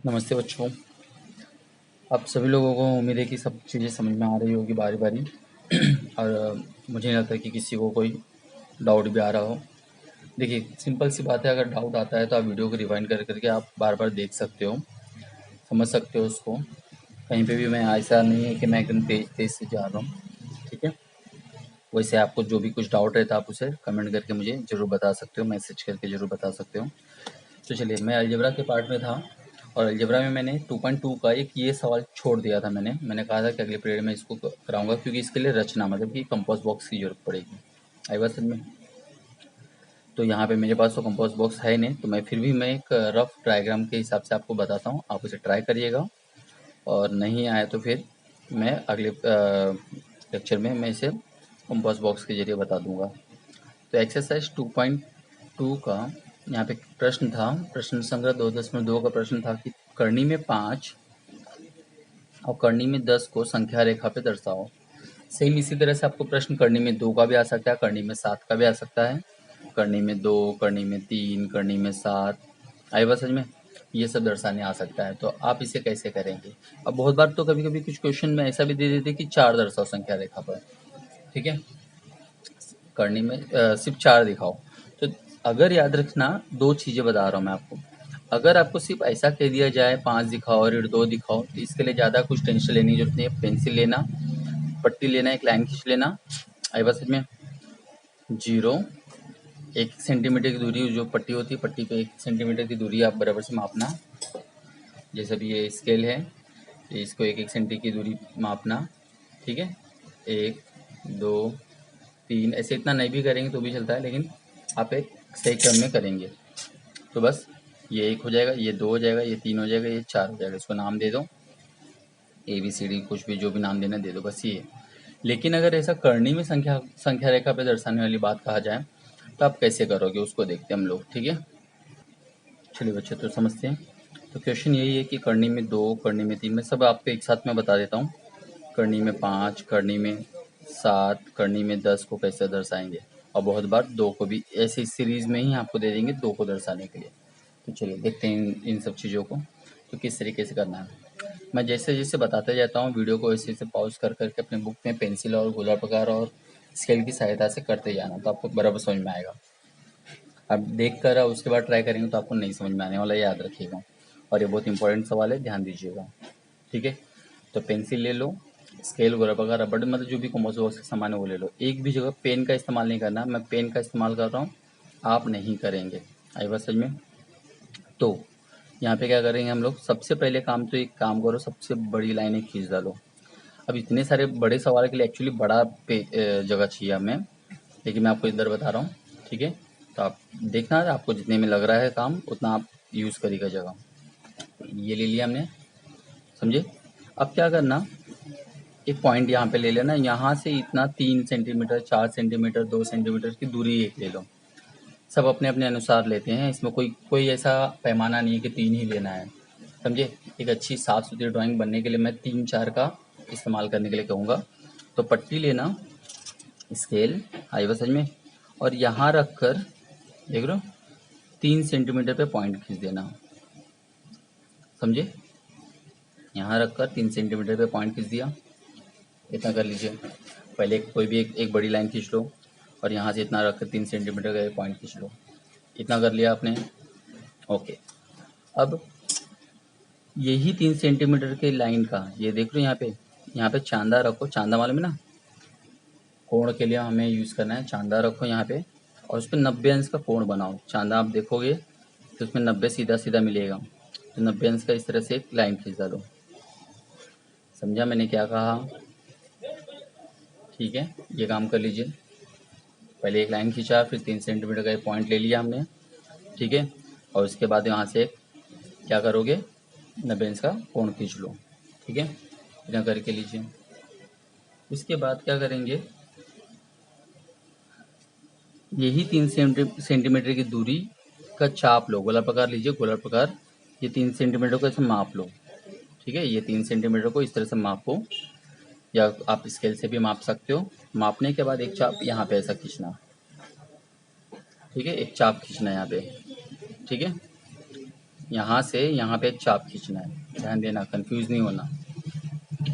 नमस्ते बच्चों। आप सभी लोगों को उम्मीद है कि सब चीज़ें समझ में आ रही होगी बारी बारी और मुझे नहीं लगता कि किसी को कोई डाउट भी आ रहा हो। देखिए, सिंपल सी बात है, अगर डाउट आता है तो आप वीडियो को रिवाइंड कर करके आप बार बार देख सकते हो, समझ सकते हो उसको। कहीं पे भी मैं ऐसा नहीं है कि मैं एकदम तेज तेज से जा रहा हूँ, ठीक है। वैसे आपको जो भी कुछ डाउट रहता है आप उसे कमेंट करके मुझे ज़रूर बता सकते हो, मैसेज करके ज़रूर बता सकते हो। तो चलिए, मैं अलजेब्रा के पार्ट में था और अलजेब्रा में मैंने 2.2 का एक ये सवाल छोड़ दिया था। मैंने कहा था कि अगले पीरियड में इसको कराऊंगा, क्योंकि इसके लिए रचना मतलब कि कंपास बॉक्स की जरूरत पड़ेगी। आई बात समझ में? तो यहाँ पे मेरे पास तो कंपास बॉक्स है नहीं, तो मैं फिर भी मैं एक रफ डायग्राम के हिसाब से आपको बताता हूँ, आप उसे ट्राई करिएगा। और नहीं आए तो फिर मैं अगले लेक्चर में मैं इसे कंपास बॉक्स के जरिए बता दूंगा। तो एक्सरसाइज 2.2 का यहाँ पे प्रश्न था, प्रश्न संग्रह 2.2 का प्रश्न था कि करनी में 5 और करनी में 10 को संख्या रेखा पे दर्शाओ। सेम इसी तरह से आपको प्रश्न करनी में 2 का भी आ सकता है, करनी में 7 का भी आ सकता है, करनी में 2, करनी में 3, करनी में 7। आई बात समझ में? ये सब दर्शाने आ सकता है। तो आप इसे कैसे करेंगे? अब बहुत बार तो कभी कभी कुछ क्वेश्चन में ऐसा भी दे देते कि 4 दर्शाओ संख्या रेखा पर, ठीक है। करनी में सिर्फ 4 दिखाओ। तो अगर याद रखना, 2 चीज़ें बता रहा हूँ मैं आपको। अगर आपको सिर्फ ऐसा कह दिया जाए 5 दिखाओ और 2 दिखाओ, तो इसके लिए ज़्यादा कुछ टेंशन लेने की जरूरत नहीं है। पेंसिल लेना, पट्टी लेना, एक लाइन खींच लेना। आई बात समझ में? 0, 1 सेंटीमीटर की दूरी जो पट्टी होती है, पट्टी पे 1 सेंटीमीटर की दूरी आप बराबर से मापना। जैसे भी ये स्केल है, इसको 1 सेंटी की दूरी मापना, ठीक है। 1, 2, 3, ऐसे इतना नहीं भी करेंगे तो भी चलता है, लेकिन आप एक सही क्रम में करेंगे। तो बस ये 1 हो जाएगा, ये 2 हो जाएगा, ये 3 हो जाएगा, ये 4 हो जाएगा। इसको नाम दे दो, ABCD, कुछ भी जो भी नाम देना दे दो, बस ये। लेकिन अगर ऐसा करनी में संख्या रेखा पे दर्शाने वाली बात कहा जाए तो आप कैसे करोगे, उसको देखते हैं हम लोग, ठीक है। चलिए बच्चे, तो समझते हैं। तो क्वेश्चन यही है कि करनी में 2, करनी में 3, मैं सब आपको एक साथ में बता देता हूँ। करनी में 5, करनी में 7, करनी में 10 को कैसे दर्शाएंगे। और बहुत बार 2 को भी ऐसी सीरीज में ही आपको दे देंगे 2 को दर्शाने के लिए। तो चलिए देखते हैं इन सब चीज़ों को, तो किस तरीके से करना है। मैं जैसे जैसे बताते जाता हूँ, वीडियो को ऐसे ऐसे पॉज कर करके अपने बुक में पेंसिल और गोला प्रकार और स्केल की सहायता से करते जाना, तो आपको बराबर समझ में आएगा। अब देख कर उसके बाद ट्राई करेंगे तो आपको नहीं समझ में आने वाला, याद रखिएगा। और ये बहुत इंपॉर्टेंट सवाल है, ध्यान दीजिएगा, ठीक है। तो पेंसिल ले लो, स्केल, गोला प्रकार, रबड़, मतलब जो भी कॉम्पोस बॉक्स का सामान है वो ले लो। एक भी जगह पेन का इस्तेमाल नहीं करना, मैं पेन का इस्तेमाल कर रहा हूँ, आप नहीं करेंगे। आई बात समझ में? तो यहाँ पे क्या करेंगे हम लोग, सबसे पहले काम तो एक काम करो, सबसे बड़ी लाइनें खींच डालो। अब इतने सारे बड़े सवाल के लिए एक्चुअली बड़ा जगह चाहिए हमें, लेकिन मैं आपको इधर बता रहा हूँ, ठीक है। तो आप देखना, आपको जितने में लग रहा है काम उतना आप यूज़ करिएगा जगह। ये ले लिया हमने, समझे। अब क्या करना, एक पॉइंट यहाँ पे ले लेना, यहाँ से इतना 3 सेंटीमीटर, 4 सेंटीमीटर, 2 सेंटीमीटर की दूरी एक ले लो। सब अपने अपने अनुसार लेते हैं, इसमें कोई कोई ऐसा पैमाना नहीं है कि 3 ही लेना है, समझे। एक अच्छी साफ सुथरी ड्राइंग बनने के लिए मैं 3-4 का इस्तेमाल करने के लिए कहूँगा। तो पट्टी लेना, स्केल, आई बस समझ में, और यहाँ रख कर देख लो 3 सेंटीमीटर पे पॉइंट खींच देना, समझे। यहाँ रख कर 3 सेंटीमीटर पे पॉइंट खींच दिया, इतना कर लीजिए। पहले कोई भी एक बड़ी लाइन खींच लो और यहाँ से इतना रख कर 3 सेंटीमीटर का एक पॉइंट खींच लो, इतना कर लिया आपने, ओके। अब यही 3 सेंटीमीटर के लाइन का ये देख लो, यहाँ पे चांदा रखो, चांदा मालूम है ना, कोण के लिए हमें यूज़ करना है। चांदा रखो यहाँ पे और उस पर 90 अंश का कोण बनाओ। चांदा आप देखोगे तो उसमें 90 सीधा सीधा मिलेगा, तो 90 अंश का इस तरह से एक लाइन खींच डालो। समझा मैंने क्या कहा? ठीक है, ये काम कर लीजिए। पहले एक लाइन खींचा, फिर 3 सेंटीमीटर का एक पॉइंट ले लिया हमने, ठीक है। और उसके बाद यहाँ से क्या करोगे, 90 अंश का कोण खींच लो, ठीक है। इतना करके लीजिए। उसके बाद क्या करेंगे, यही 3 सेंटीमीटर की दूरी का चाप लो, गोला प्रकार लीजिए, गोला प्रकार। ये 3 सेंटीमीटर को ऐसे माप लो, ठीक है। ये 3 सेंटीमीटर को इस तरह से मापो, या आप स्केल से भी माप सकते हो। मापने के बाद एक चाप यहाँ पे ऐसा खींचना, ठीक है, एक चाप खींचना यहाँ पे, ठीक है। यहाँ से यहाँ पे एक चाप खींचना है, ध्यान देना, कंफ्यूज नहीं होना,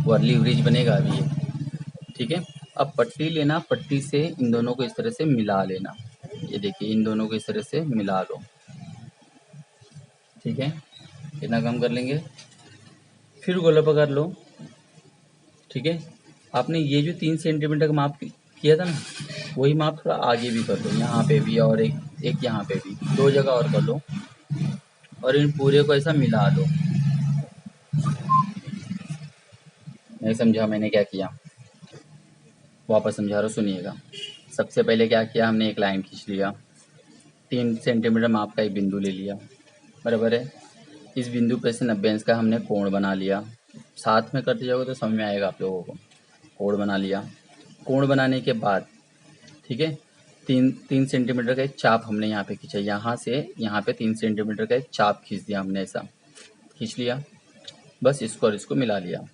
वर्ली ब्रिज बनेगा अभी ये, ठीक है। अब पट्टी लेना, पट्टी से इन दोनों को इस तरह से मिला लेना, ये देखिए इन दोनों को इस तरह से मिला लो, ठीक है। इतना काम कर लेंगे, फिर गोला पकड़ लो, ठीक है। आपने ये जो 3 सेंटीमीटर का माप किया था ना, वही माप थोड़ा आगे भी कर लो, यहाँ पे भी और एक यहाँ पे भी, 2 जगह और कर लो, और इन पूरे को ऐसा मिला लो। नहीं समझा मैंने क्या किया, वापस समझा रहा हूँ, सुनिएगा। सबसे पहले क्या किया हमने, एक लाइन खींच लिया, 3 सेंटीमीटर माप का एक बिंदु ले लिया, बराबर है। इस बिंदु पे से 90 अंश का हमने कोण बना लिया, साथ में करते जाओगे तो समझ में आएगा आप लोगों को। कोण बना लिया, कोण बनाने के बाद, ठीक है, 3 सेंटीमीटर का एक चाप हमने यहाँ पे खींचा, यहाँ से यहाँ पे 3 सेंटीमीटर का एक चाप खींच दिया हमने, ऐसा खींच लिया, बस इसको और इसको मिला लिया।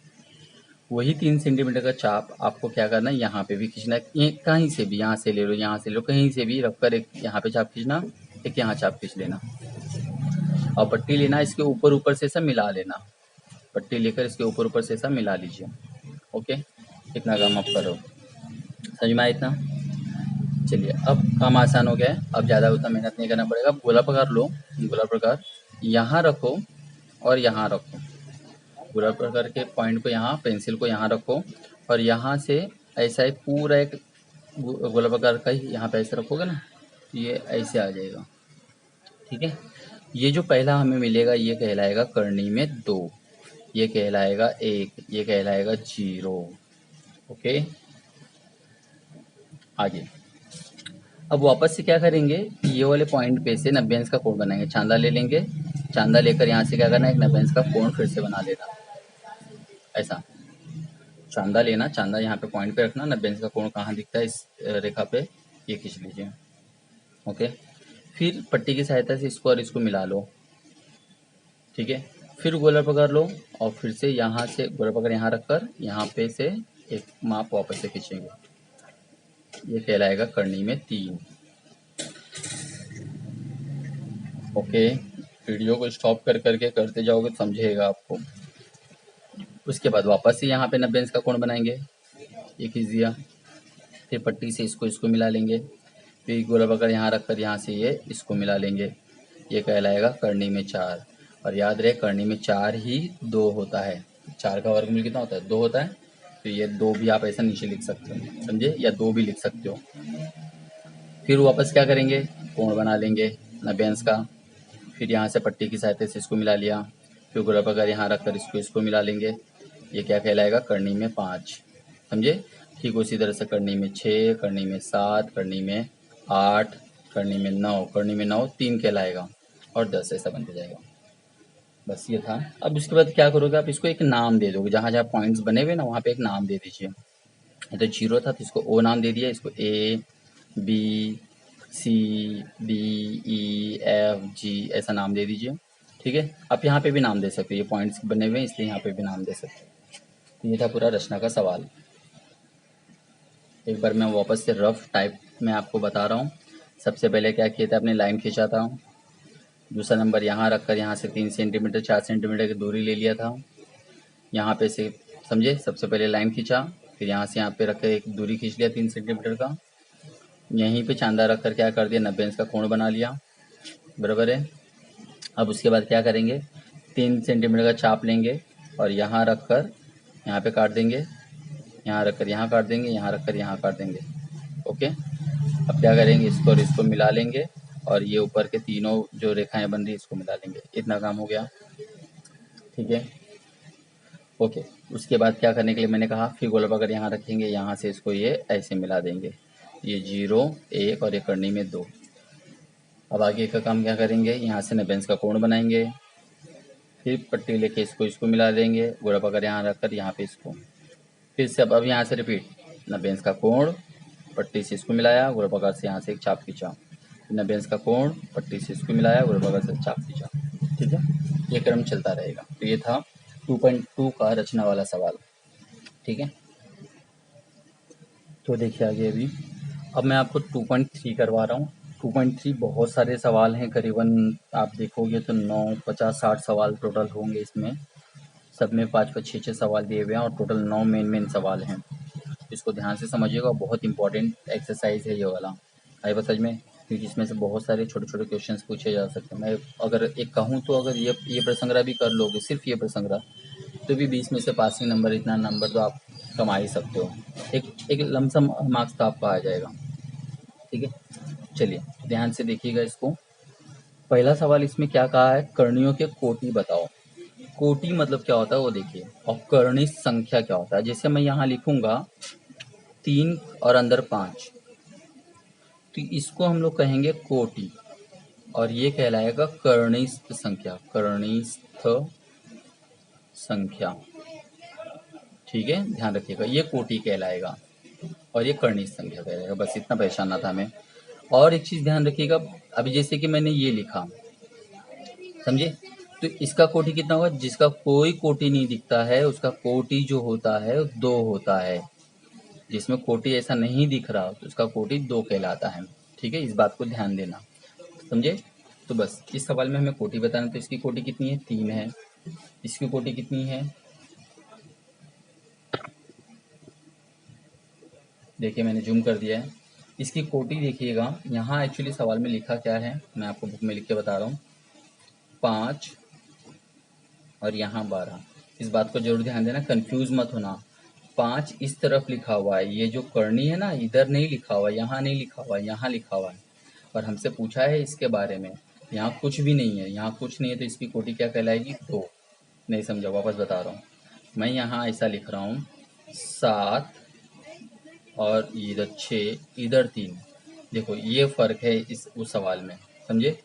वही 3 सेंटीमीटर का चाप आपको क्या करना है, यहाँ पे भी खींचना है, ये कहीं से भी, यहाँ से ले लो, यहाँ से ले लो, कहीं से भी रखकर एक यहाँ पे चाप खींचना, एक यहाँ चाप खींच लेना, और पट्टी लेना, इसके ऊपर ऊपर से ऐसा मिला लेना, पट्टी लेकर इसके ऊपर ऊपर से ऐसा मिला लीजिए, ओके। इतना काम आप करो, समझ में आया इतना। चलिए अब काम आसान हो गया है, अब ज़्यादा उतना मेहनत नहीं करना पड़ेगा। गोला प्रकार लो, गोला प्रकार यहाँ रखो और यहाँ रखो, गोला प्रकार के पॉइंट को यहाँ, पेंसिल को यहाँ रखो, और यहाँ से ऐसा ही पूरा एक गोला प्रकार का ही यहाँ पे ऐसे रखोगे ना, ये ऐसे आ जाएगा, ठीक है। ये जो पहला हमें मिलेगा ये कहलाएगा करनी में 2, ये कहलाएगा 1, ये कहलाएगा 0, ओके। आगे अब वापस से क्या करेंगे, ये वाले पॉइंट पे से 90 अंश का कोण बनाएंगे, चांदा ले लेंगे, चांदा लेकर यहाँ से क्या करना है, एक 90 अंश का कोण फिर से बना लेना, ऐसा चांदा लेना, चांदा यहाँ पे पॉइंट पे रखना, 90 अंश का कोण कहाँ दिखता है, इस रेखा पे, ये खींच लीजिए, ओके। फिर पट्टी की सहायता से इसको और इसको मिला लो, ठीक है। फिर गोला पकड़ लो, और फिर से यहाँ से गोला पकड़ यहाँ रखकर यहाँ पे से एक माप वापस से खींचेंगे, ये कहलाएगा करनी में 3, ओके। वीडियो को स्टॉप कर करके करते जाओगे तो समझेगा आपको। उसके बाद वापस से यहाँ पे 90 अंश का कोण बनाएंगे, ये खींच दिया, फिर पट्टी से इसको इसको मिला लेंगे, फिर गोला पकड़ यहाँ रखकर यहाँ से ये इसको मिला लेंगे, ये कहलाएगा करनी में 4। और याद रहे करनी में 4 ही 2 होता है, 4 का वर्गमूल कितना होता है, 2 होता है, तो ये 2 भी आप ऐसा नीचे लिख सकते हो, समझे, या 2 भी लिख सकते हो। फिर वापस क्या करेंगे, कोण बना लेंगे 90 अंश का, फिर यहाँ से पट्टी की सहायता से इसको मिला लिया, फिर गोला पकड़ यहाँ रखकर इसको इसको मिला लेंगे, ये क्या कहलाएगा करनी में 5, समझे। ठीक उसी तरह से करनी में 6, करनी में 7, करनी में 8, करनी में 9, करनी में 9 3 कहलाएगा, और 10 ऐसा बनते जाएगा। बस ये था। अब उसके बाद क्या करोगे, आप इसको एक नाम दे दोगे, जहाँ जहाँ पॉइंट्स बने हुए ना वहाँ पे एक नाम दे दीजिए। ये तो 0 था तो इसको O नाम दे दिया, इसको A B C D E F G ऐसा नाम दे दीजिए, ठीक है। आप यहाँ पे भी नाम दे सकते हो, ये पॉइंट्स बने हुए हैं इसलिए यहाँ पे भी नाम दे सकते हो। तो ये था पूरा रचना का सवाल। एक बार मैं वापस से रफ टाइप में आपको बता रहा हूँ। सबसे पहले क्या किया था, आपने लाइन खींचा था, दूसरा नंबर यहाँ रखकर यहाँ से 3 सेंटीमीटर 4 सेंटीमीटर की दूरी ले लिया था, यहाँ पे से समझे, सबसे पहले लाइन खींचा, फिर यहाँ से यहाँ पे रख कर एक दूरी खींच लिया 3 सेंटीमीटर का, यहीं पे चांदा रख कर क्या कर दिया 90 अंश का कोण बना लिया, बराबर है। अब उसके बाद क्या करेंगे, 3 सेंटीमीटर का चाप लेंगे और यहाँ रख कर यहाँ पे काट देंगे, यहाँ रख कर यहाँ काट देंगे, यहाँ रख कर यहाँ काट देंगे, ओके। अब क्या करेंगे, इसको और इसको मिला लेंगे, और ये ऊपर के तीनों जो रेखाएं बन रही है इसको मिला लेंगे, इतना काम हो गया, ठीक है, ओके। उसके बाद क्या करने के लिए मैंने कहा, फिर गोला पकड़ यहाँ रखेंगे, यहाँ से इसको ये ऐसे मिला देंगे, ये 0 1 और ये करनी में 2। अब आगे का काम क्या करेंगे, यहाँ से 90 अंश का कोण बनाएंगे, फिर पट्टी लेके इसको इसको मिला देंगे, गोला पकड़ यहाँ रखकर यहाँ पे इसको, फिर से अब यहाँ से रिपीट 90 अंश का कोण, पट्टी से इसको मिलाया, गोला पकड़ से यहाँ से एक चाप खींचा, 90 अंश का कोण, पट्टी से इसको मिलाया, गोला पकड़ से चाप खींचा, ठीक है। ये क्रम चलता रहेगा। तो ये था 2.2 का रचना वाला सवाल, ठीक है। तो देखिए आगे अभी, अब मैं आपको 2.3 करवा रहा हूँ। 2.3 बहुत सारे सवाल हैं, करीबन आप देखोगे तो 9, 50, 60 सवाल टोटल होंगे इसमें। सब में 5-5, 6-6 सवाल दिए हुए हैं और टोटल 9 मेन सवाल हैं। इसको ध्यान से समझिएगा, बहुत इंपॉर्टेंट एक्सरसाइज है ये वाला। आएगा समझ में, क्योंकि इसमें से बहुत सारे छोटे-छोटे क्वेश्चंस पूछे जा सकते हैं। मैं अगर एक कहूँ तो अगर ये प्रसंग्रह भी कर लोगे, सिर्फ ये प्रसंग्रह, तो भी 20 में से पासिंग नंबर, इतना नंबर तो आप कमा ही सकते हो। एक लमसम मार्क्स तो आपका आ जाएगा। ठीक है, चलिए ध्यान से देखिएगा इसको। पहला सवाल इसमें क्या कहा है, कर्णियों के कोटि बताओ। कोटि मतलब क्या होता है वो देखिए, और कर्णी संख्या क्या होता है। जैसे मैं यहाँ लिखूंगा 3 और अंदर 5, तो इसको हम लोग कहेंगे कोटि, और ये कहलाएगा कर्णिस्थ संख्या, कर्णिस्थ संख्या। ठीक है, ध्यान रखिएगा, ये कोटि कहलाएगा और ये कर्णिस्थ संख्या कहलाएगा। बस इतना पहचानना था हमें। और एक चीज ध्यान रखिएगा, अभी जैसे कि मैंने ये लिखा, समझे, तो इसका कोटि कितना होगा, जिसका कोई कोटि नहीं दिखता है उसका कोटि जो होता है 2 होता है। जिसमें कोटि ऐसा नहीं दिख रहा तो उसका कोटि 2 कहलाता है। ठीक है, इस बात को ध्यान देना, समझे। तो बस इस सवाल में हमें कोटि बताना, तो इसकी कोटि कितनी है, 3 है। इसकी कोटि कितनी है, देखिए मैंने जूम कर दिया है। इसकी कोटि देखिएगा, यहाँ एक्चुअली सवाल में लिखा क्या है, मैं आपको बुक में लिख के बता रहा हूँ, 5 और यहाँ 12। इस बात को जरूर ध्यान देना, कंफ्यूज मत होना। 5 इस तरफ लिखा हुआ है, ये जो करनी है ना, इधर नहीं लिखा हुआ, यहाँ नहीं लिखा हुआ, यहाँ लिखा हुआ है। और हमसे पूछा है इसके बारे में, यहाँ कुछ भी नहीं है, यहाँ कुछ नहीं है, तो इसकी कोटि क्या कहलाएगी, 2। नहीं समझा, वापस बता रहा हूँ। मैं यहाँ ऐसा लिख रहा हूँ 7 और इधर 6, इधर 3। देखो ये फर्क है इस उस सवाल में, समझे।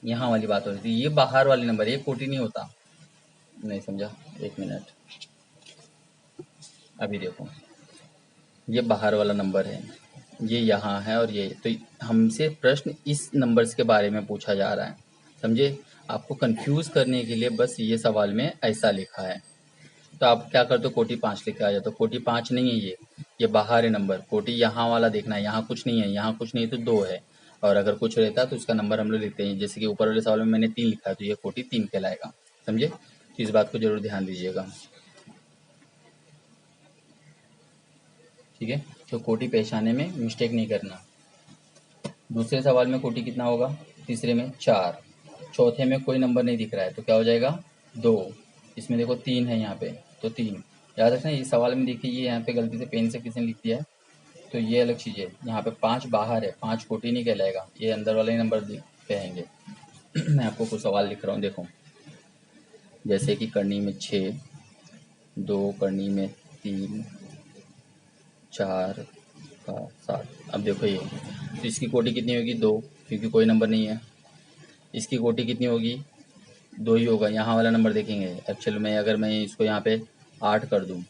यहाँ वाली बात हो रही थी, ये बाहर वाले नंबर, ये कोटि नहीं होता। नहीं समझा, 1 मिनट, अभी देखो, ये बाहर वाला नंबर है, ये यहाँ है, और ये तो हमसे प्रश्न इस नंबर्स के बारे में पूछा जा रहा है, समझे। आपको कंफ्यूज करने के लिए बस ये सवाल में ऐसा लिखा है। तो आप क्या करते हो, कोटि 5 लिख के आ जाते हो। कोटि 5 नहीं है ये बाहर है नंबर। कोटि यहाँ वाला देखना है, यहाँ कुछ नहीं है, यहाँ कुछ नहीं है तो 2 है। और अगर कुछ रहता तो उसका नंबर हम लोग लिखते हैं, जैसे कि ऊपर वाले सवाल में मैंने 3 लिखा है, तो ये कोटि 3 कहलाएगा, समझे। तो इस बात को जरूर ध्यान दीजिएगा। ठीक है, तो कोटि पहचाने में मिस्टेक नहीं करना। दूसरे सवाल में कोटि कितना होगा, तीसरे में 4, चौथे में कोई नंबर नहीं दिख रहा है तो क्या हो जाएगा, 2। इसमें देखो 3 है यहाँ पे, तो 3। याद रखना, ये सवाल में देखिए, ये यहाँ पे गलती से पेन से किसी ने लिख दिया है, तो ये अलग चीज़ है। यहाँ पे 5 बाहर है, 5 कोटि नहीं कहलाएगा, ये अंदर वाले नंबर कहेंगे। मैं आपको कुछ सवाल लिख रहा हूँ, देखो। जैसे कि करनी में 6, 2 करनी में 3, 4 का 7। अब देखो ये, तो इसकी कोटि कितनी होगी, 2, क्योंकि कोई नंबर नहीं है। इसकी कोटि कितनी होगी, 2 ही होगा। यहाँ वाला नंबर देखेंगे, एक्चुअल में अगर मैं इसको यहाँ पे 8 कर दूँ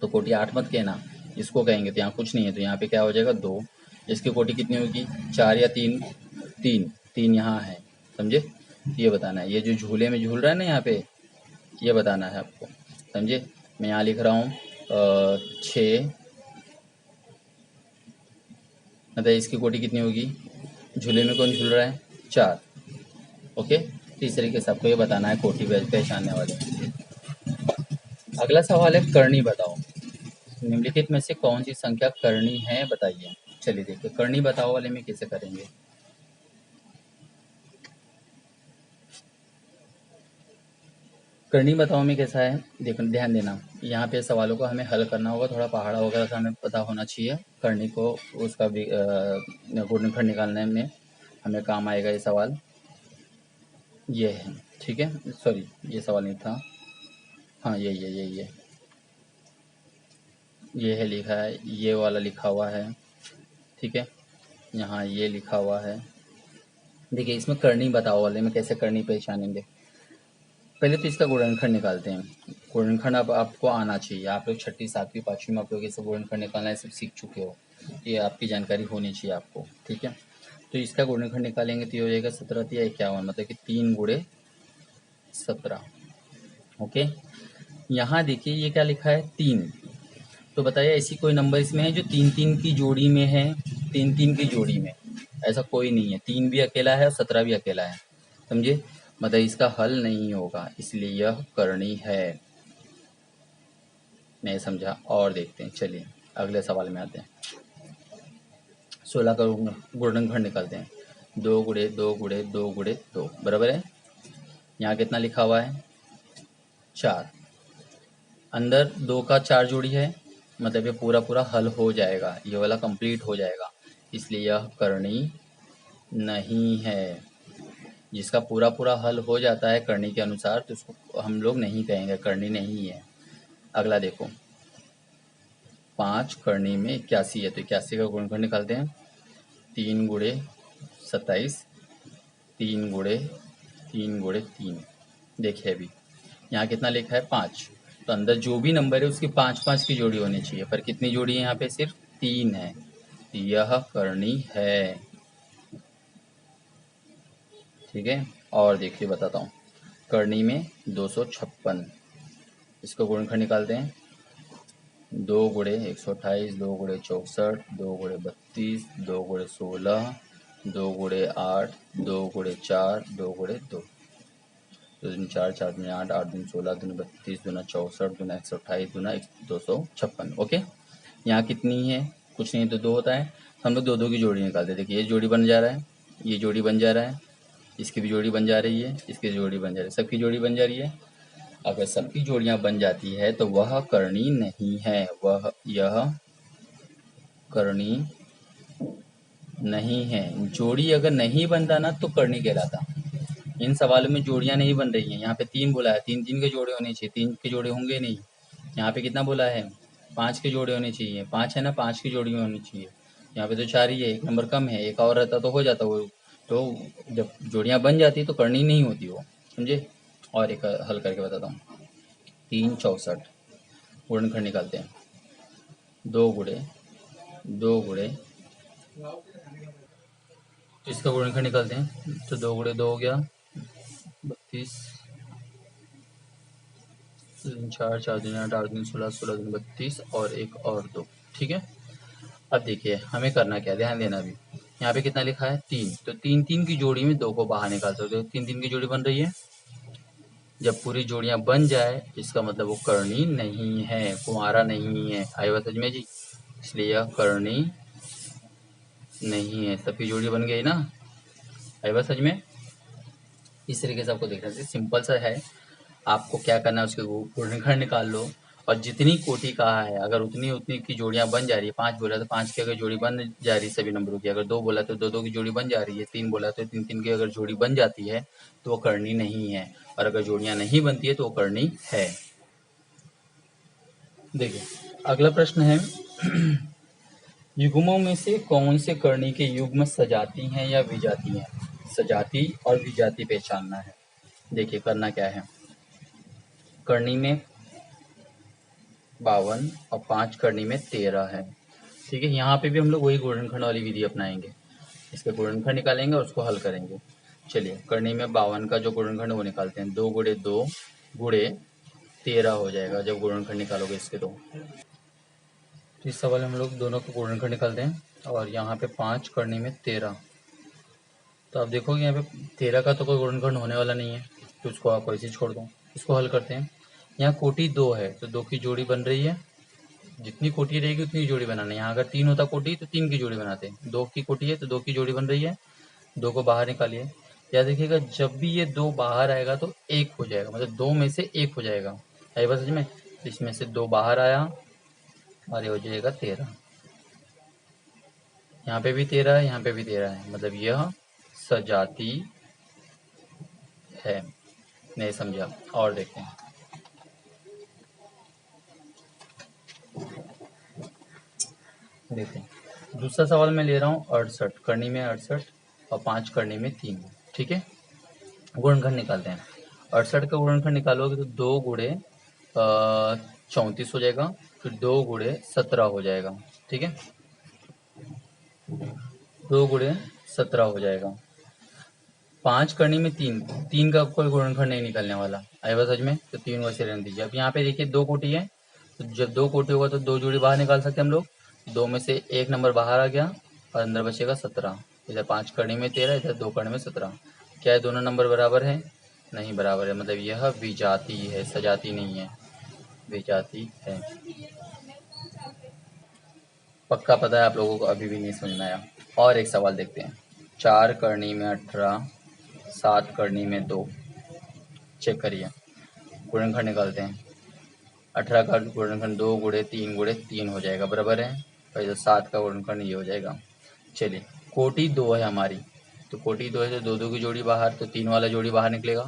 तो कोटि 8 मत कहना, इसको कहेंगे, तो यहाँ कुछ नहीं है, तो यहाँ पे क्या हो जाएगा, 2। इसकी कोटि कितनी होगी, 4 या 3, 3 यहाँ है, समझे। ये बताना है, ये जो झूले में झूल रहा है ना यहाँ पे, ये बताना है आपको, समझे। मैं यहाँ लिख रहा हूँ 6, मतलब इसकी कोटि कितनी होगी, झूले में कौन झूल रहा है, 4। ओके, तो इस तरीके से आपको ये बताना है कोटि पहचानने वाले। अगला सवाल है, करनी बताओ। निम्नलिखित में से कौन सी संख्या करनी है, बताइए। चलिए देखिए, करनी बताओ वाले में कैसे करेंगे। करनी बताओ में कैसा है, देखो ध्यान देना, यहाँ पे सवालों को हमें हल करना होगा, थोड़ा पहाड़ा वगैरह का हमें पता होना चाहिए। करनी को उसका भी गुणनखंड निकालने में हमें काम आएगा ये सवाल। ये है, ठीक है, सॉरी ये सवाल नहीं था, हाँ ये है, लिखा है, ये वाला लिखा हुआ है, ठीक है। यहाँ ये लिखा हुआ है। देखिए इसमें करनी बताओ वाले में कैसे करनी पहचानेंगे। पहले तो इसका गुणनखंड निकालते हैं। गुणनखंड अब आपको आना चाहिए, आप लोग 6ठी 7वीं 5वीं में आप लोग ये सब गुणनखंड निकालना है सब सीख चुके हो, ये आपकी जानकारी होनी चाहिए आपको, ठीक है। तो इसका गुणनखंड निकालेंगे तो ये हो जाएगा 17 या 51, मतलब कि 3 गुणे 17। ओके, यहाँ देखिए ये क्या लिखा है, 3। तो बताइए ऐसी कोई नंबर इसमें है जो 3 3 की जोड़ी में है, 3 3 की जोड़ी में, ऐसा कोई नहीं है, 3 भी अकेला है और 17 भी अकेला है, समझे? मतलब इसका हल नहीं होगा, इसलिए यह करनी है। नहीं समझा? और देखते हैं, चलिए अगले सवाल में आते हैं। 16 का गुणनखंड निकालते हैं। 2 गुणे 2 गुणे 2 गुणे 2 बराबर है। यहाँ कितना लिखा हुआ है? 4। अंदर 2 का 4 जोड़ी है, मतलब ये पूरा पूरा हल हो जाएगा, ये वाला कंप्लीट हो जाएगा, इसलिए यह करनी नहीं है। जिसका पूरा पूरा हल हो जाता है करनी के अनुसार तो उसको हम लोग नहीं कहेंगे, करनी नहीं है। अगला देखो, 5 करनी में 81 है, तो 81 का गुणनखंड निकालते हैं। 3 गुणे 27, 3 गुणे 3 गुणे 3। देखिए अभी यहाँ कितना लिखा है? 5। तो अंदर जो भी नंबर है उसकी 5-5 की जोड़ी होनी चाहिए, पर कितनी जोड़ी है यहाँ पे? सिर्फ 3 है। यह करनी है, ठीक है। और देखिए बताता हूँ, करनी में 256, इसको गुणनखंड निकालते हैं। 2 गुणे 128, 2 गुणे 64, 2 गुणे 32, 2 गुणे 16, 2 गुणे 8, 2 गुणे 4, 2 गुणे 2, 2 दूनी 4, 4 दूनी 8, 8 दूनी 16, दूनी 32, दूना 64, दूना 128, दूना 256। ओके, यहाँ कितनी है? कुछ नहीं तो 2 होता है, हम लोग 2-2 की जोड़ी निकालते हैं। देखिए ये जोड़ी बन जा रहा है, ये जोड़ी बन जा रहा है, इसकी भी जोड़ी बन जा रही है, इसकी जोड़ी बन जा रही है, सबकी जोड़ी बन जा रही है। अगर सबकी जोड़ियां बन जाती है तो वह करनी नहीं है, यह करनी नहीं है। जोड़ी अगर नहीं बनता ना तो करनी कहलाता। इन सवालों में जोड़ियां नहीं बन रही हैं। यहाँ पे 3 बोला है, 3-3 के जोड़े होने चाहिए, 3 के जोड़े होंगे नहीं। यहाँ पे कितना बोला है? 5 के जोड़े होने चाहिए, 5 है ना, 5 की जोड़ी होनी चाहिए। यहाँ पे तो 4 ही है, एक नंबर कम है, एक और रहता तो हो जाता वो। तो जब जोड़ियां बन जाती तो करनी नहीं होती वो, समझे? और एक हल करके बताता हूँ। 3 64 गुणनखंड निकालते हैं। 2 गुणे 2 गुणे, इसका गुणनखंड निकालते हैं, तो 2 गुणे 2 हो गया 32, 4 4 दूनी 8, 8 दूनी 16, 16 दूनी 32 और एक और 2, ठीक है। अब देखिए हमें करना क्या, ध्यान देना अभी। यहाँ पे कितना लिखा है? 3। तो 3-3 की जोड़ी में 2 को बाहर निकाल सकते हो। 3-3 की जोड़ी बन रही है। जब पूरी जोड़ियां बन जाए इसका मतलब वो करनी नहीं है, कुंवारा नहीं है। आई बात समझ में जी? इसलिए यह करनी नहीं है। सबकी जोड़ी बन गई ना? आई बात समझ में? इस तरीके से आपको देखना चाहिए, सिंपल सा है। आपको क्या करना है, उसके गुणनखंड निकाल लो, और जितनी कोटि कहा है अगर उतनी उतनी की जोड़ियां बन जा रही है। 5 बोला तो 5 की अगर जोड़ी बन जा रही है सभी नंबरों की, अगर 2 बोला तो 2-2 की जोड़ी बन जा रही है, 3 बोला तो 3-3 की अगर जोड़ी बन जाती है तो वो करनी नहीं है, और अगर जोड़ियां नहीं बनती है तो वो करनी है। देखिए अगला प्रश्न है, युग्मों में से कौन से करनी के युग्म सजाती हैं या विजाती हैं? सजाती और विजाती पहचानना है। देखिए करना क्या है, करनी में 52 और 5 करनी में 13 है, ठीक है। यहाँ पे भी हम लोग वही गुणनखंड वाली विधि अपनाएंगे, इसके गुणनखंड निकालेंगे और उसको हल करेंगे। चलिए करनी में 52 का जो गुणनखंड वो निकालते हैं। 2 गुणे 2 गुणे 13 हो जाएगा जब गुणनखंड निकालोगे इसके। तो इस सवाल में हम लोग दोनों को गुणनखंड निकालते हैं, और यहाँ पे 5 करनी में 13, तो आप देखोगे यहाँ पे 13 का तो कोई गुणनखंड होने वाला नहीं है, तो उसको आप ऐसे छोड़ दो। इसको हल करते हैं। यहाँ कोटि 2 है तो 2 की जोड़ी बन रही है, जितनी कोटि रहेगी उतनी जोड़ी बनाना है। यहाँ अगर 3 होता कोटि तो 3 की जोड़ी बनाते हैं, 2 की कोटि है तो 2 की जोड़ी बन रही है, 2 को बाहर निकालिए। याद रखिएगा जब भी ये 2 बाहर आएगा तो 1 हो जाएगा, मतलब 2 में से 1 हो जाएगा। आई बात समझ में? इसमें से 2 बाहर आया और ये हो जाएगा 13। यहाँ पे भी 13 है, यहाँ पे भी 13 है, मतलब यह सजाती है। नहीं समझा? और देखते हैं। देखते हैं दूसरा सवाल मैं ले रहा हूँ 68 करनी में 68 और 5 करनी में 3, ठीक है। गुणनखंड निकालते हैं। 68 का गुणनखंड निकालोगे तो 2 गुणे 34 हो जाएगा, फिर 2 गुणे 17 हो जाएगा, ठीक है। 2 गुणे 17 हो जाएगा। 5 करनी में 3, 3 का कोई गुणनखंड नहीं निकलने वाला। आई बात समझ में? तो 3 वैसे रहने दीजिए। अब यहाँ पे देखिए 2 कोटि है, तो जब 2 कोटि होगा तो 2 जोड़ी बाहर निकाल सकते हैं हम लोग। 2 में से 1 नंबर बाहर आ गया और अंदर बचेगा 17। इधर 5 करनी में 13, इधर 2 करनी में 17। क्या है, दोनों नंबर बराबर है? नहीं बराबर है, मतलब यह विजाती है, सजाती नहीं है, विजाती है। पक्का पता है आप लोगों को, अभी भी नहीं समझ में आया। और एक सवाल देखते हैं। 4 करनी में 18, 7 करनी में 2। चेक करिए, गुणनखंड निकालते हैं। 18 का गुणनखंड 2 गुणे 3 गुणे 3 हो जाएगा, बराबर है। और इधर 7 का गुणनखंड ये हो जाएगा। चलिए, कोटि 2 है हमारी, तो कोटि 2 है तो 2 2 की जोड़ी बाहर, तो 3 वाला जोड़ी बाहर निकलेगा।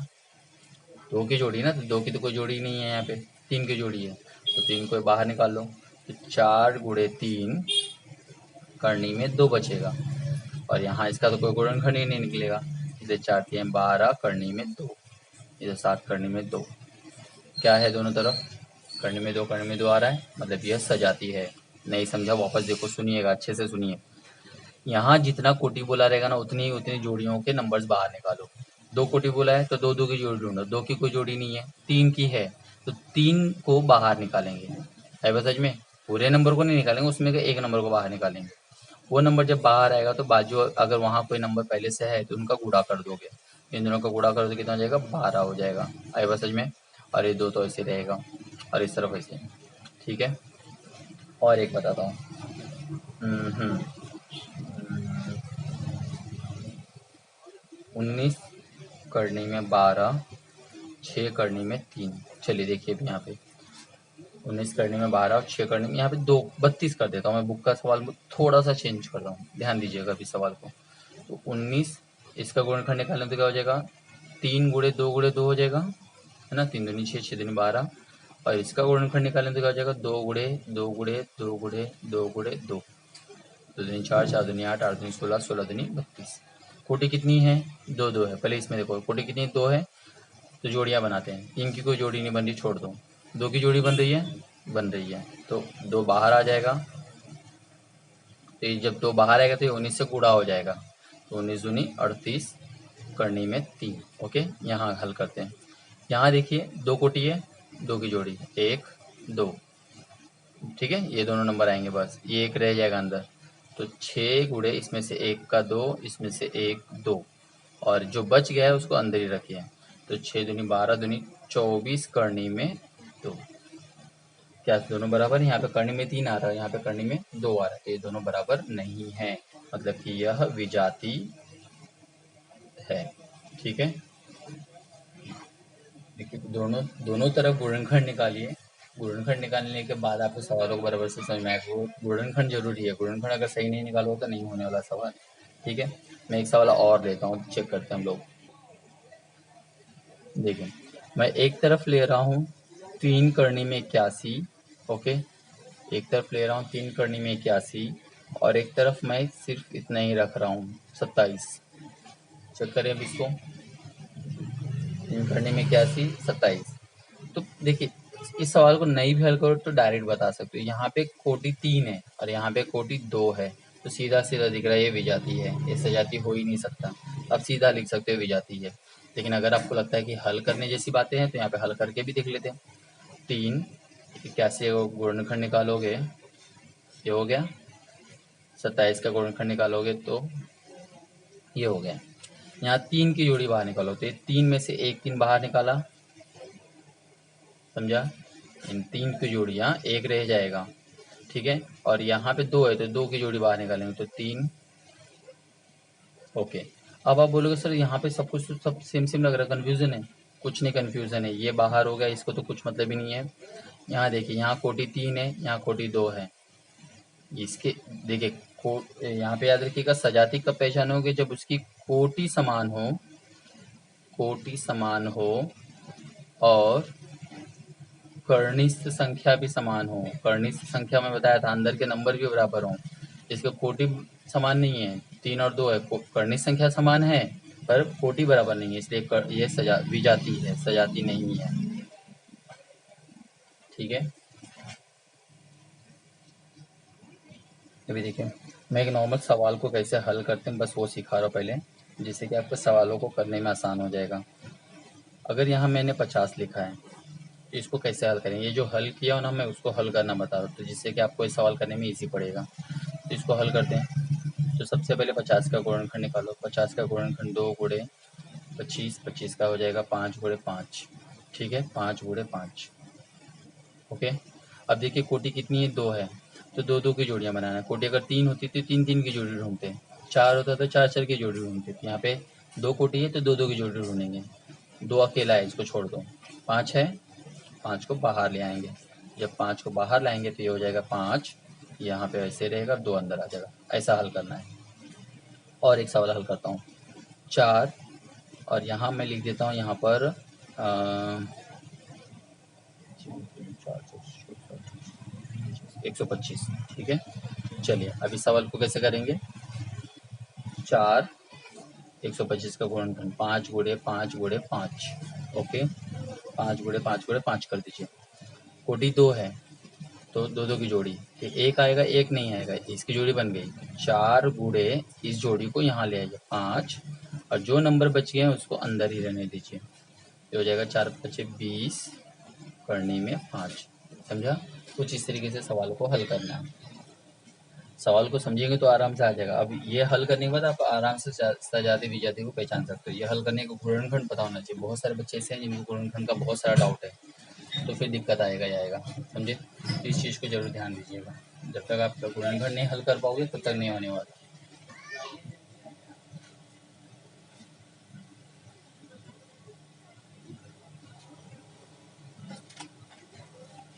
2 की जोड़ी ना, तो 2 की तो कोई जोड़ी नहीं है यहाँ पे, 3 की जोड़ी है, तो 3 को बाहर निकाल लो। तो 4 गुणे 3 करनी में 2 बचेगा, और यहाँ इसका तो कोई गुणनखंड ही नहीं निकलेगा। इधर 4 3 12 करनी में 2, इधर 7 करनी में 2। क्या है दोनों तरफ? करनी में 2 करनी में 2 आ रहा है, मतलब यह सजाती है। नहीं समझा, वापस देखो, सुनिएगा, अच्छे से सुनिए। यहाँ जितना कोटि बोला रहेगा ना, उतनी उतनी जोड़ियों के नंबर्स बाहर निकालो। 2 कोटि बोला है तो 2 2 की जोड़ी ढूंढो, 2 की कोई जोड़ी नहीं है, 3 की है, तो 3 को बाहर निकालेंगे। है बस, सच में पूरे नंबर को नहीं निकालेंगे, उसमें के एक नंबर को बाहर निकालेंगे। वो नंबर जब बाहर आएगा तो बाजू अगर वहाँ कोई नंबर पहले से है तो उनका गुणा कर दोगे। इन दोनों का गुणा कर दो, कितना हो जाएगा? 12 हो जाएगा। है बस, सच में। और ये 2 तो ऐसे रहेगा, और इस तरफ ऐसे। ठीक है, और एक बताता हूँ। हम्म, हम्म, 19 करनी में 12, 6 करनी में 3। चलिए देखिए अभी यहाँ पे 19 करनी में 12 और 6 करनी में यहाँ पे 2 32 कर देता हूँ मैं। बुक का सवाल थोड़ा सा चेंज कर रहा हूँ, ध्यान दीजिएगा अभी सवाल को। तो 19, इसका गुणनखंड निकालने तो क्या हो जाएगा? 3 गुणे 2 गुणे 2 हो जाएगा, है ना। 3 दूनी 6, 6 दूनी 12। और इसका गुणनखंड निकालने तो क्या हो जाएगा? 2 गुणे 2 गुणे 2 गुणे 2 गुणे 2। 2 दूनी 4, 4 दूनी 8, 8 दूनी 16, 16 दूनी 32। कोटि कितनी है? 2 2 है। पहले इसमें देखो कोटि कितनी 2 है, तो जोड़ियां बनाते हैं। 3 की कोई जोड़ी नहीं बन रही, छोड़ दो। 2 की जोड़ी बन रही है, बन रही है, तो 2 बाहर आ जाएगा। तो ये जब 2 बाहर आएगा तो ये 19 से गुणा हो जाएगा, तो 19 दूनी 38 करनी में 3। ओके, यहाँ हल करते हैं। यहाँ देखिए 2 कोटि है, 2 की जोड़ी 1 2। ठीक है, ये दोनों नंबर आएंगे, बस ये एक रह जाएगा अंदर। तो 6 गुणे इसमें से 1 का 2, इसमें से 1 2, और जो बच गया है उसको अंदर ही रखिए। तो 6 दूनी 12 दूनी 24 करनी में 2। क्या दोनों बराबर है? यहाँ पे करनी में 3 आ रहा है, यहाँ पे करनी में 2 आ रहा है, तो ये दोनों बराबर नहीं है, मतलब कि यह विजाती है। ठीक है, देखिए दोनों दोनों तरफ गुणनखंड निकालिए। गुणनखंड निकालने के बाद आपको सवालों को बराबर से समझ में आएगा। गुणनखंड जरूरी है, गुणनखंड अगर सही नहीं निकालो तो नहीं होने वाला सवाल। ठीक है, मैं एक सवाल और लेता हूँ, चेक करते हैं हम लोग। देखिए, मैं एक तरफ ले रहा हूँ 3 करनी में 81। ओके, एक तरफ ले रहा हूँ 3 करनी में 81, और एक तरफ मैं सिर्फ इतना ही रख रहा हूँ 27। चेक करें अब इसको, 3 करनी में 81 27। तो देखिए, इस सवाल को नहीं भी हल करो तो डायरेक्ट बता सकते हो। यहाँ पे कोटि 3 है और यहाँ पे कोटि 2 है, तो सीधा सीधा दिख रहा है ये विजाती है, ये सजाती हो ही नहीं सकता। आप सीधा लिख सकते हो विजाती है। लेकिन अगर आपको लगता है कि हल करने जैसी बातें हैं तो यहाँ पे हल करके भी देख लेते हैं। 3 81 का गुणनखंड निकालोगे, ये हो गया। 27 का गुणनखंड निकालोगे तो ये हो गया। यहाँ 3 की जोड़ी बाहर निकालो, तो 3 में से एक 3 बाहर निकाला, समझा। इन 3 की जोड़ियाँ एक रह जाएगा। ठीक है, और यहाँ पे 2 है तो 2 की जोड़ी बाहर निकालेंगे, तो 3। ओके, अब आप बोलोगे सर यहाँ पे सब कुछ तो सब सेम सेम लग रहा है, कन्फ्यूजन है। कुछ नहीं कन्फ्यूजन है, ये बाहर हो गया, इसको तो कुछ मतलब ही नहीं है। यहाँ देखिए, यहाँ कोटि 3 है, यहाँ कोटि 2 है। इसके देखिए यहाँ पे याद रखिएगा, सजाती कब पहचानोगे? जब उसकी कोटि समान हो, कोटि समान हो, और कर्निष्ठ संख्या भी समान हो। कर्निष्ठ संख्या में बताया था अंदर के नंबर भी बराबर हो। इसके कोटि समान नहीं है, 3 और 2 है, कर्निष्ठ संख्या समान है पर कोटि बराबर नहीं है, इसलिए ये विजाती है, सजाती नहीं है। ठीक है, अभी देखिए मैं एक नॉर्मल सवाल को कैसे हल करते हैं बस वो सिखा रहा हूँ पहले, जिससे कि आपको सवालों को करने में आसान हो जाएगा। अगर यहाँ मैंने 50 लिखा है तो इसको कैसे हल करें? ये जो हल किया हो ना, मैं उसको हल करना बता रहा हूँ, तो जिससे कि आपको इस सवाल करने में ईजी पड़ेगा। तो इसको हल करते हैं। तो सबसे पहले 50 का गुणनखंड निकालो। 50 का गुणनखंड 2 गुणे 25, 25 का हो जाएगा 5 गुणे 5। ठीक है, 5 गुणे 5। ओके। अब देखिए कोटि कितनी है, 2 है, तो दो दो की जोड़ियां बनाना। कोटि अगर 3 होती तो तीन तीन की जोड़ी ढूंढते, 4 होता तो चार चार की जोड़ी ढूंढते। तो यहाँ पे 2 कोटि है तो दो दो की जोड़ी ढूंढेंगे। 2 अकेला है, इसको छोड़ दो। 5 है, 5 को बाहर ले आएंगे। जब 5 को बाहर लाएंगे तो ये हो जाएगा 5, यहाँ पे ऐसे रहेगा, 2 अंदर आ जाएगा। ऐसा हल करना है। और एक सवाल हल करता हूँ। 4 और यहाँ मैं लिख देता हूँ, यहाँ पर 125। ठीक है, चलिए अब इस सवाल को कैसे करेंगे। 4 125 का गुणनखंड 5 गुणे 5 गुणे 5। ओके, 5 गुणे 5 गुणे 5 कर दीजिए। कोटि 2 है तो दो दो की जोड़ी, फिर एक आएगा, एक नहीं आएगा, इसकी जोड़ी बन गई। 4 गुणे इस जोड़ी को यहाँ ले आइए 5, और जो नंबर बच गए हैं उसको अंदर ही रहने दीजिए। ये हो जाएगा 4 5 20 करने में 5। समझा। कुछ इस तरीके से सवाल को हल करना है। सवाल को समझेंगे तो आराम से आ जाएगा। अब ये हल करने के बाद आप आराम से सजाती विजाती को पहचान सकते हो। ये हल करने को गुणनखंड पता होना चाहिए। बहुत सारे बच्चे ऐसे हैं जिनको गुणनखंड का बहुत सारा डाउट है, तो फिर दिक्कत आएगा ही आएगा। समझे, तो इस चीज़ को जरूर ध्यान दीजिएगा। जब तक आप गुणनखंड नहीं हल कर पाओगे तब तक नहीं होने वाला।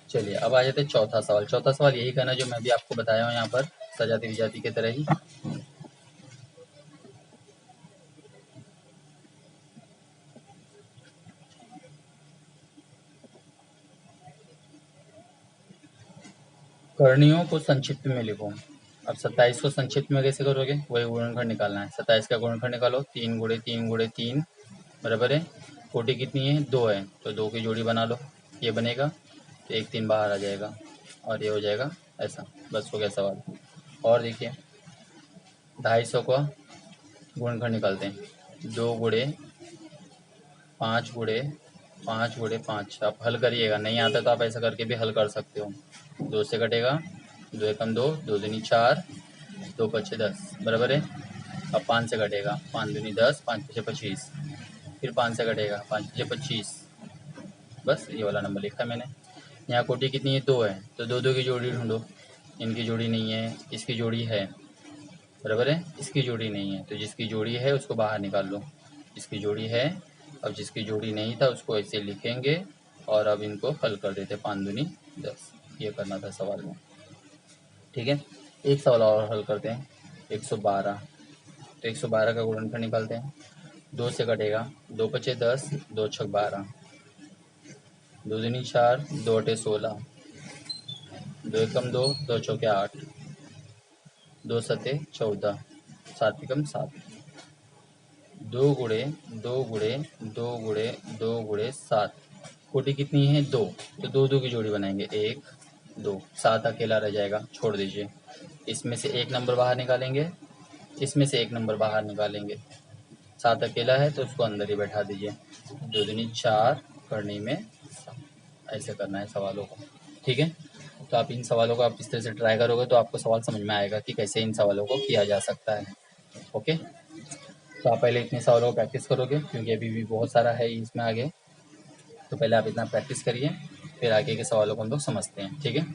चलिए अब आ जाते हैं चौथा सवाल। चौथा सवाल यही करना जो मैं भी आपको बताया हूँ यहाँ पर, सजाती विजाती की तरह ही। करणियों को संक्षिप्त में लिखो। अब 27 को संक्षिप्त में कैसे करोगे, वही गुणनखंड निकालना है। 27 का गुणनखंड निकालो, 3 गुणे 3 गुणे 3 बराबर है। कोटि कितनी है, 2 है, तो 2 की जोड़ी बना लो, ये बनेगा, तो 1 3 बाहर आ जाएगा और ये हो जाएगा ऐसा। बस हो गया सवाल। और देखिए 250 का गुणनखंड निकालते हैं। 2 गुणे 5 गुणे 5 गुणे 5। आप हल करिएगा, नहीं आता तो आप ऐसा करके भी हल कर सकते हो। 2 से कटेगा, 2 एकम 2, 2 दूनी 4, 2 पचे 10 बराबर है। अब 5 से कटेगा, 5 दूनी 10, 5 पचे 25, फिर 5 से कटेगा, 5 पचे 25। बस ये वाला नंबर लिखा मैंने। यहाँ कोटि कितनी है, 2 है, तो दो दो की जोड़ी ढूंढो। इनकी जोड़ी नहीं है, इसकी जोड़ी है, बराबर है। इसकी जोड़ी नहीं है, तो जिसकी जोड़ी है उसको बाहर निकाल लो। इसकी जोड़ी है, अब जिसकी जोड़ी नहीं था उसको ऐसे लिखेंगे और अब इनको हल कर देते। 5 दूनी 10, ये करना था सवाल में। ठीक है, एक सवाल और हल करते हैं। 112, तो 112 का गुणनखंड निकालते हैं। 2 से कटेगा, 2 पचे 10, 2 छक 12, 2 दूनी 4, 2 अटे 16, 2 एकम 2, 2 चौके 8, 2 सते 14, 7 एकम 7। 2 गुणे 2 गुणे 2 गुणे 2 गुणे 7। कोटि कितनी है, 2, तो दो दो की जोड़ी बनाएंगे, 1 2, 7 अकेला रह जाएगा, छोड़ दीजिए। इसमें से एक नंबर बाहर निकालेंगे, इसमें से एक नंबर बाहर निकालेंगे। 7 अकेला है तो उसको अंदर ही बैठा दीजिए। 2 दूनी 4 करने में 7। ऐसे करना है सवालों को। ठीक है, तो आप इन सवालों को आप इस तरह से ट्राई करोगे तो आपको सवाल समझ में आएगा कि कैसे इन सवालों को किया जा सकता है। ओके, तो आप पहले इतने सवालों को प्रैक्टिस करोगे क्योंकि अभी भी बहुत सारा है इसमें आगे। तो पहले आप इतना प्रैक्टिस करिए, फिर आगे के सवालों को हम लोग समझते हैं। ठीक है।